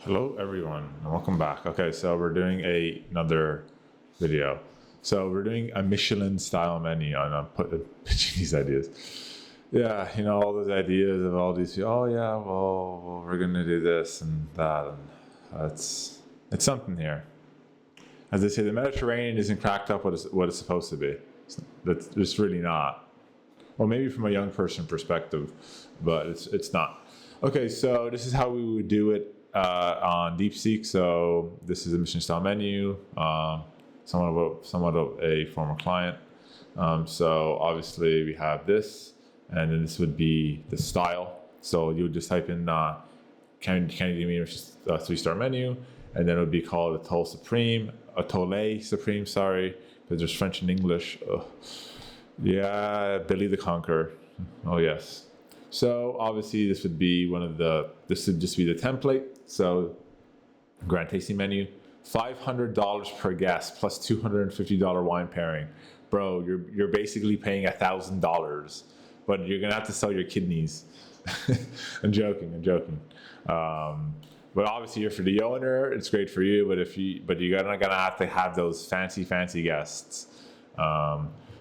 Hello everyone and welcome back. Okay, so we're doing another video. So we're doing a Michelin style menu and I'm pitching these ideas. Yeah, all those ideas of all these, oh yeah, well we're gonna do this and that, and it's something here. As they say, the Mediterranean isn't cracked up what it's supposed to be. That's just really not. Well, maybe from a young person perspective, but it's not. Okay, so this is how we would do it on DeepSeek. So this is a mission style menu, somewhat of a former client. So obviously we have this, and then this would be the style. So you would just type in Candy Mean, which is a 3-star menu, and then it would be called a Tolle Supreme, sorry, because there's French and English. Ugh. Yeah, Billy the Conqueror. Oh yes. So obviously this would just be the template. So grand tasting menu, $500 per guest plus $250 wine pairing. Bro, you're basically paying $1,000, but you're gonna have to sell your kidneys. I'm joking. But obviously, you're for the owner. It's great for you. But you're gonna have to have those fancy guests.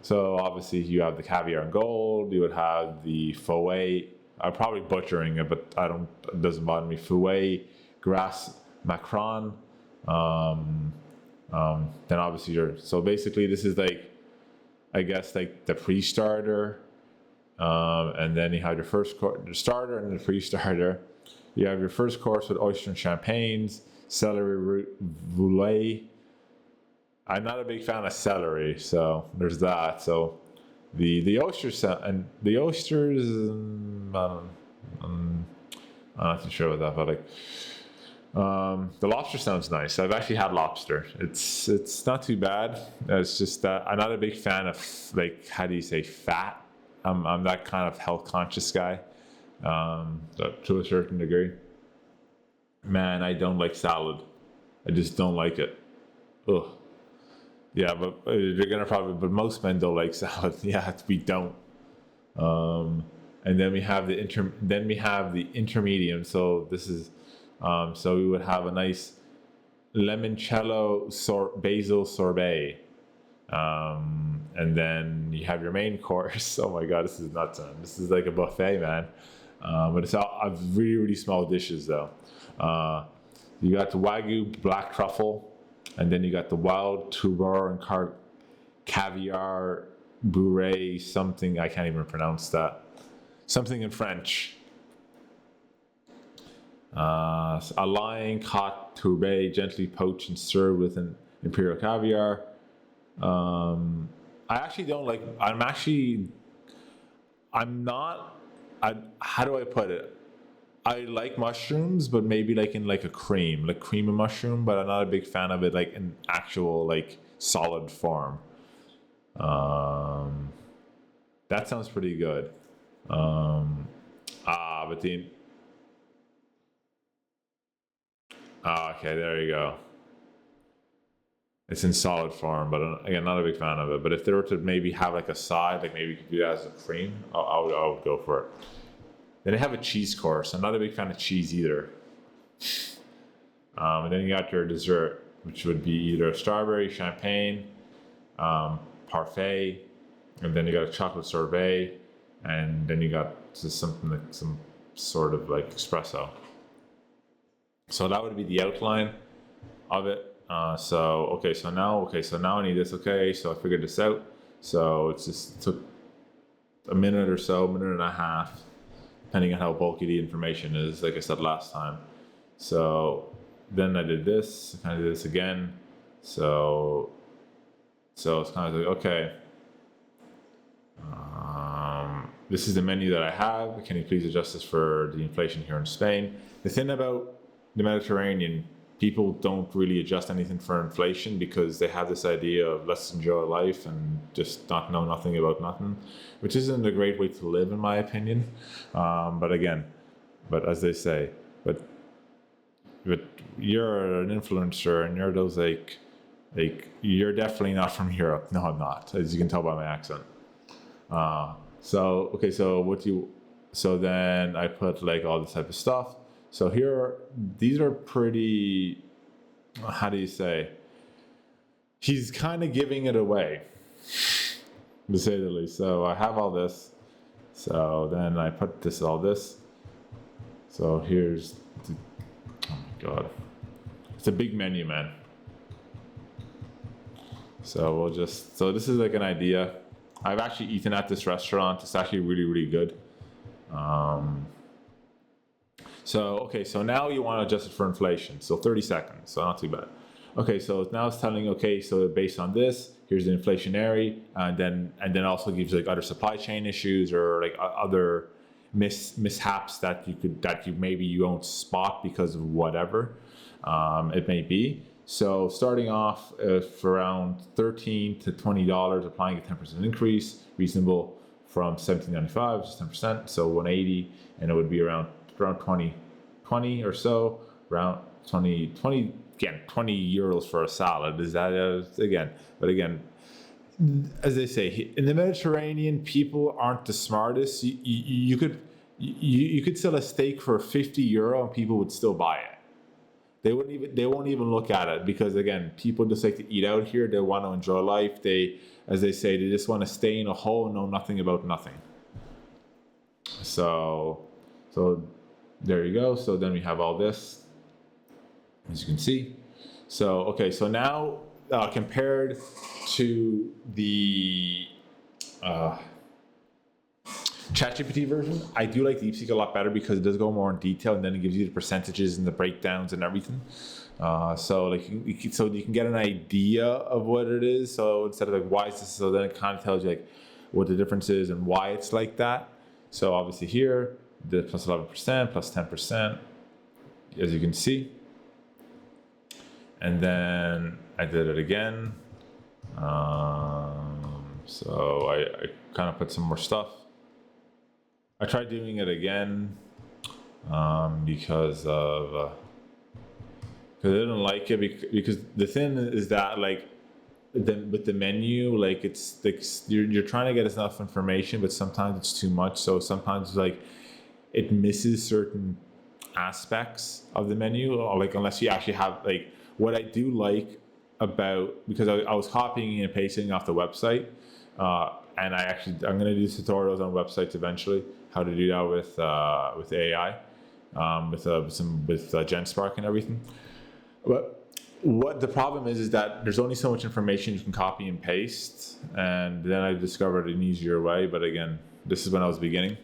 So obviously, you have the caviar and gold. You would have the fouet. I'm probably butchering it, but it doesn't bother me. Fouet, grass, macron. Then obviously, so basically, this is like, I guess, like the pre-starter. And then you have your the starter and the pre-starter. You have your first course with oyster and champagnes, celery root voulet. I'm not a big fan of celery, so there's that. So the oysters and the oysters, I'm not too sure about that, but like the lobster sounds nice. I've actually had lobster. It's not too bad. It's just that I'm not a big fan of, like, how do you say, fat. I'm that kind of health conscious guy, to a certain degree. Man, I don't like salad. I just don't like it. Ugh. Yeah, but you're gonna but most men don't like salad. Yeah, we don't. And then we have the intermediate. So this is, so we would have a nice limoncello basil sorbet. And then you have your main course. Oh my god, this is nuts, man. This is like a buffet, man. But it's all really, really small dishes, though. You got the Wagyu black truffle, and then you got the wild tuber and caviar bourrée, something, I can't even pronounce that. Something in French. A lion caught turbot, gently poached and served with an imperial caviar. I actually don't like. How do I put it? I like mushrooms, but maybe like in like cream of mushroom. But I'm not a big fan of it like in actual like solid form. That sounds pretty good. But okay, there you go. It's in solid form, but again, not a big fan of it. But if they were to maybe have like a side, like maybe you could do that as a cream, I would go for it. Then they have a cheese course. I'm not a big fan of cheese either. And then you got your dessert, which would be either strawberry champagne, parfait, and then you got a chocolate sorbet, and then you got just something like some sort of like espresso. So that would be the outline of it. So now I need this. Okay, so I figured this out. So it took a minute or so, minute and a half, depending on how bulky the information is, like I said last time. So then I did this, kind of did this again. So it's kind of like, okay, this is the menu that I have. Can you please adjust this for the inflation here in Spain? The thing about the Mediterranean, people don't really adjust anything for inflation because they have this idea of let's enjoy life and just not know nothing about nothing, which isn't a great way to live in my opinion. But as they say, but you're an influencer and you're those like you're definitely not from Europe. No, I'm not, as you can tell by my accent. So then I put like all this type of stuff. So these are pretty, how do you say? He's kind of giving it away, to say the least. So I have all this. So then I put all this. So here's, oh my God. It's a big menu, man. So so this is like an idea. I've actually eaten at this restaurant. It's actually really, really good. Okay, so now you want to adjust it for inflation. So 30 seconds, so not too bad. Okay, so now it's telling, okay, so based on this, here's the inflationary, and then also gives like other supply chain issues or like other mishaps that maybe you don't spot because of whatever it may be. So starting off for around $13 to $20, applying a 10% increase, reasonable from $17.95, just 10%, so 180, and it would be around 20 or so, around 20 again, 20 euros for a salad. Is that again? But again, as they say, in the Mediterranean, people aren't the smartest. You could sell a steak for 50 euro and people would still buy it. They won't even look at it, because again, people just like to eat out here. They want to enjoy life. As they say, they just want to stay in a hole and know nothing about nothing. So there you go. So then we have all this, as you can see. So okay, so now compared to the ChatGPT version, I do like DeepSeek a lot better because it does go more in detail, and then it gives you the percentages and the breakdowns and everything. So you can get an idea of what it is. So instead of like, why is this? So then it kind of tells you like what the difference is and why it's like that. So obviously here, the plus 11%, plus 10%, as you can see. And then I did it again. So I kind of put some more stuff. I tried doing it again because I didn't like it, because the thing is that like with the menu, like it's like you're trying to get enough information, but sometimes it's too much. So sometimes like it misses certain aspects of the menu, or like unless you actually have like what I do like about, because I was copying and pasting off the website, and I'm going to do tutorials on websites eventually, how to do that with AI, with GenSpark and everything. But what the problem is that there's only so much information you can copy and paste, and then I discovered an easier way. But again, this is when I was beginning.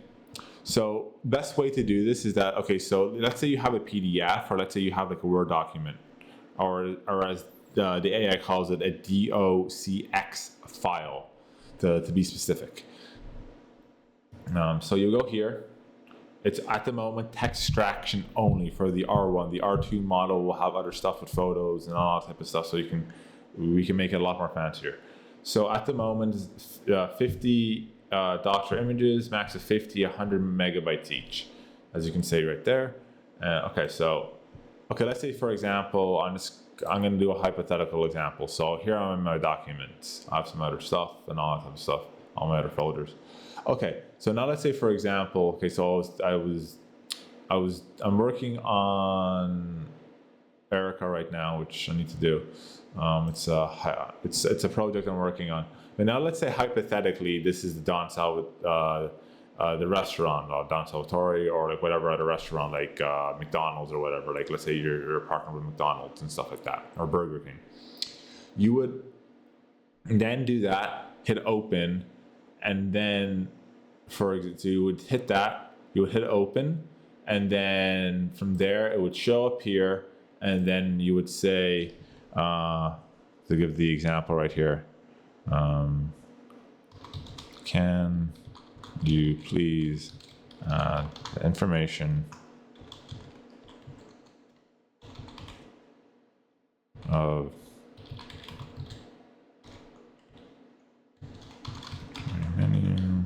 So best way to do this is that, okay, so let's say you have a PDF, or let's say you have like a Word document, or as the AI calls it, a docx file, to be specific. So you go here. It's at the moment text extraction only for the R1. The R2 model will have other stuff with photos and all that type of stuff, so we can make it a lot more fancier. So at the moment, 50 docs for images, max of 50, 100 megabytes each, as you can see right there. Okay, let's say for example, I'm going to do a hypothetical example. So here I'm in my documents. I have some other stuff and all that type of stuff, all my other folders. Okay, so now let's say for example, okay, so I'm working on Erica right now, which I need to do. It's a project I'm working on. But now let's say hypothetically, this is the the restaurant, Don Salvatore, or like whatever other restaurant, like McDonald's or whatever. Like let's say you're partnered with McDonald's and stuff like that, or Burger King. You would then do that, hit open, and then so you would hit that, you would hit open, and then from there it would show up here, and then you would say, to give the example right here, can you please add the information of my menu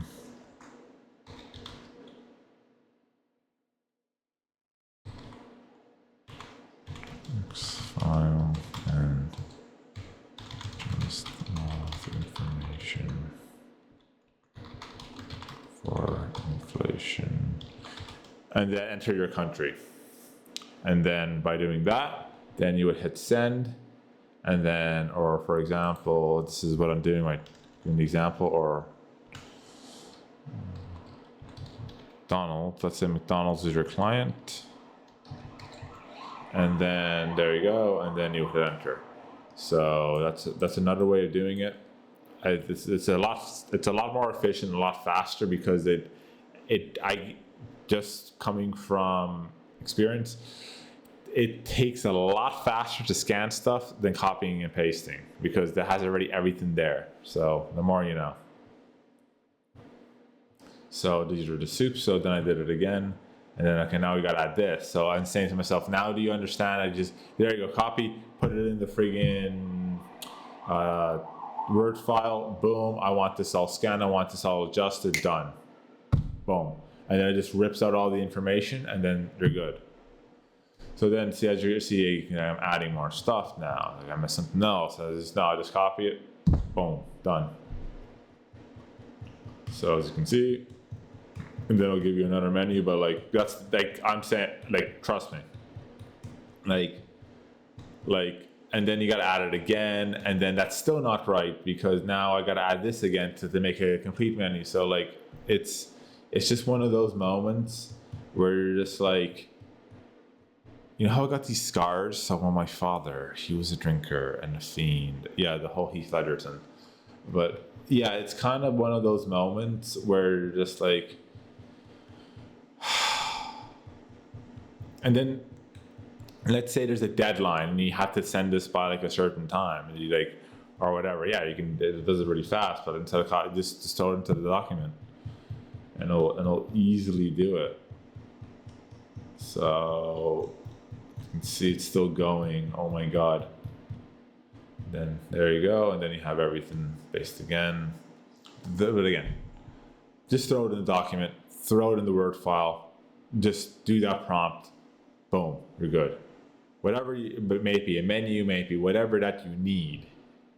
file and list of information for inflation, and then enter your country. And then by doing that, then you would hit send. And then, or for example, this is what I'm doing, like in the example, or McDonald's, let's say McDonald's is your client. And then there you go, and then you hit enter. So that's another way of doing it. It's a lot more efficient, a lot faster, because I just coming from experience, it takes a lot faster to scan stuff than copying and pasting, because it has already everything there. So the more you know. So these are the soups. So then I did it again. And then, okay, now we got to add this. So I'm saying to myself, now do you understand? There you go, copy, put it in the friggin' Word file, boom, I want this all scanned, I want this all adjusted, done. Boom. And then it just rips out all the information, and then you're good. So then, see, as you see, I'm adding more stuff now. Like I missed something else. I just copy it, boom, done. So as you can see, and then it'll give you another menu, but like, that's like, I'm saying, like, trust me. Like, and then you gotta add it again, and then that's still not right, because now I gotta add this again to make it a complete menu. So like, it's just one of those moments where you're just like, you know how I got these scars? So when my father, he was a drinker and a fiend. Yeah, the whole Heath Ledger thing. But yeah, it's kind of one of those moments where you're just like, and then let's say there's a deadline and you have to send this by like a certain time, and you like, or whatever. Yeah, you can. It does it really fast, but instead of just throw it into the document, and it'll easily do it. So you can see it's still going. Oh my god. Then there you go, and then you have everything based again. But again, just throw it in the document, throw it in the Word file, just do that prompt. Boom, you're good. Whatever, but maybe a menu, maybe whatever that you need,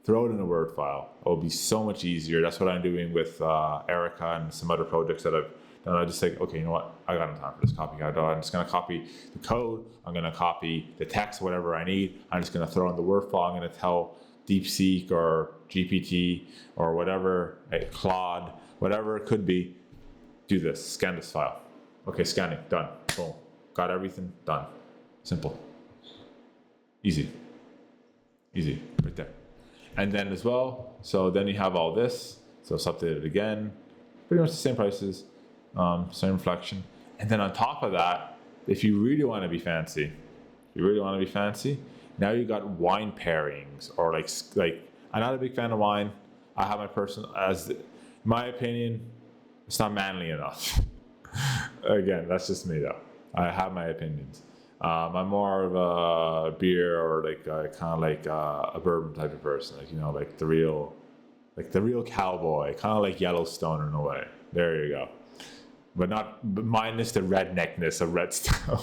throw it in a Word file. It'll be so much easier. That's what I'm doing with Erica and some other projects that I've done. I just think, okay, you know what? I got no time for this copy. I'm just going to copy the code. I'm going to copy the text, whatever I need. I'm just going to throw in the Word file. I'm going to tell DeepSeek or GPT or whatever, Claude, whatever it could be, do this, scan this file. Okay, scanning, done, boom. Got everything done. Simple. Easy, right there. And then as well, so then you have all this. So it's updated again. Pretty much the same prices, same reflection. And then on top of that, if you really want to be fancy, now you got wine pairings, or like I'm not a big fan of wine. I have my personal, my opinion, it's not manly enough. Again, that's just me though. I have my opinions. I'm more of a beer, or like kind of like a bourbon type of person, like, you know, like the real cowboy, kind of like Yellowstone in a way. There you go. But minus the redneckness of Redstone,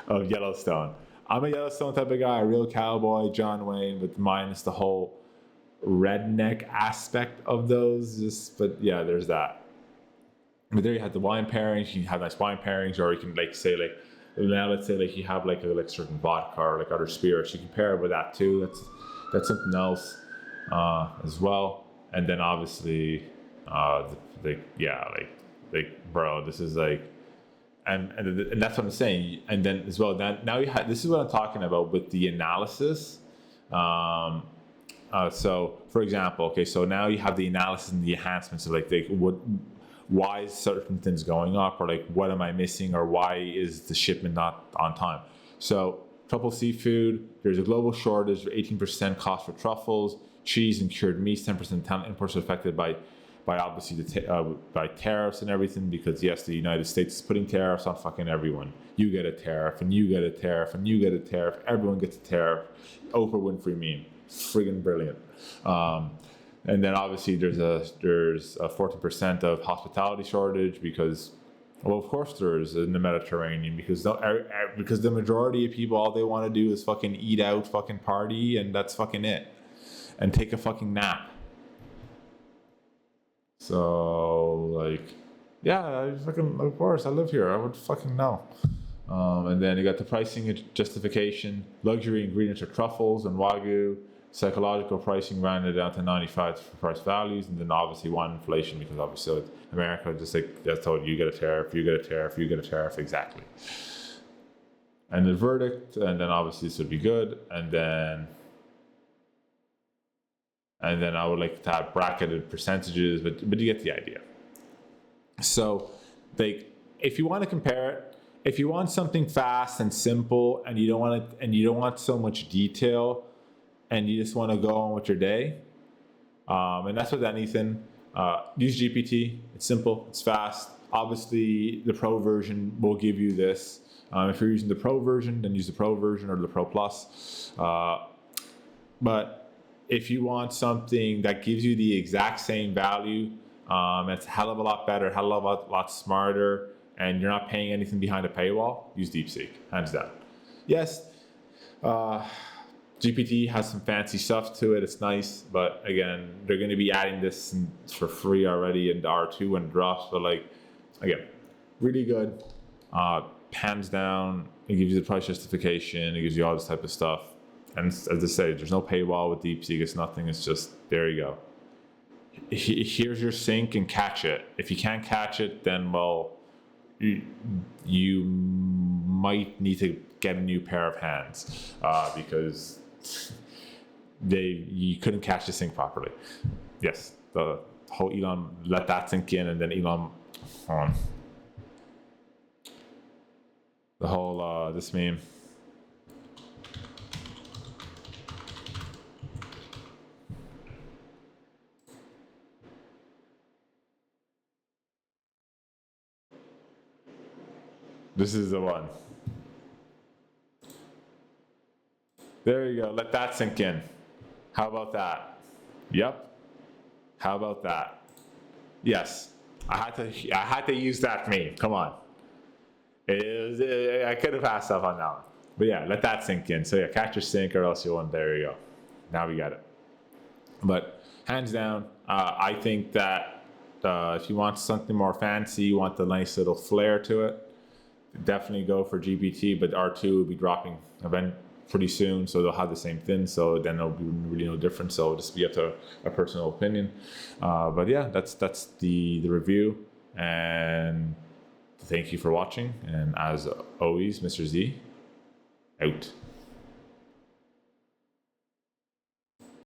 of Yellowstone. I'm a Yellowstone type of guy, a real cowboy, John Wayne, but minus the whole redneck aspect of those. But yeah, there's that. But there you have the wine pairings. You can have nice wine pairings, or you can like say like, now let's say like you have like a certain vodka or like other spirits. You can pair it with that too. That's something else as well. And then obviously, bro, this is like, and that's what I'm saying. And then as well, now you have, this is what I'm talking about with the analysis. So for example, okay, so now you have the analysis and the enhancements of like why is certain things going up, or like what am I missing, or why is the shipment not on time. So truffle seafood, there's a global shortage of 18% cost for truffles, cheese and cured meats, 10% talent imports are affected by obviously by tariffs and everything, because yes, the United States is putting tariffs on fucking everyone. You get a tariff, and you get a tariff, and you get a tariff, everyone gets a tariff. Oprah Winfrey meme, friggin' brilliant. And then obviously there's a 14% of hospitality shortage, because, well, of course there is in the Mediterranean, because the majority of people, all they want to do is fucking eat out, fucking party, and that's fucking it, and take a fucking nap. So like, yeah, of course I live here. I would fucking know. And then you got the pricing justification. Luxury ingredients are truffles and wagyu. Psychological pricing rounded down to 95 for price values, and then obviously one inflation, because obviously America just like that's told you get a tariff, you get a tariff, you get a tariff, exactly. And the verdict, and then obviously this would be good, and then I would like to have bracketed percentages, but you get the idea. So, like, if you want to compare it, if you want something fast and simple, and you don't want so much detail, and you just want to go on with your day, and that's what anything. Use GPT. It's simple. It's fast. Obviously, the Pro version will give you this. If you're using the Pro version, then use the Pro version or the Pro Plus. But if you want something that gives you the exact same value, it's a hell of a lot better, hell of a lot smarter, and you're not paying anything behind a paywall, use DeepSeek, hands down. Yes, GPT has some fancy stuff to it. It's nice, but again, they're going to be adding this for free already in the R2 when it drops. But like, again, really good. Hands down, it gives you the price justification. It gives you all this type of stuff. And as I say, there's no paywall with DeepSeek. It's nothing. It's just, there you go. Here's your sync and catch it. If you can't catch it, then, well, you might need to get a new pair of hands because you couldn't catch the sync properly. Yes, the whole Elon let that sink in, and then Elon the whole this meme. This is the one. There you go. Let that sink in. How about that? Yep. How about that? Yes. I had to use that meme. Come on. I could have passed up on that one. But yeah, let that sink in. So yeah, catch your sink or else you won't. There you go. Now we got it. But hands down, I think that if you want something more fancy, you want the nice little flair to it, definitely go for GPT, but R2 will be dropping event pretty soon, so they'll have the same thing, so then there'll be really no difference, so it'll just be up to a personal opinion. But yeah, that's the review, and thank you for watching, and as always, Mr. Z, out.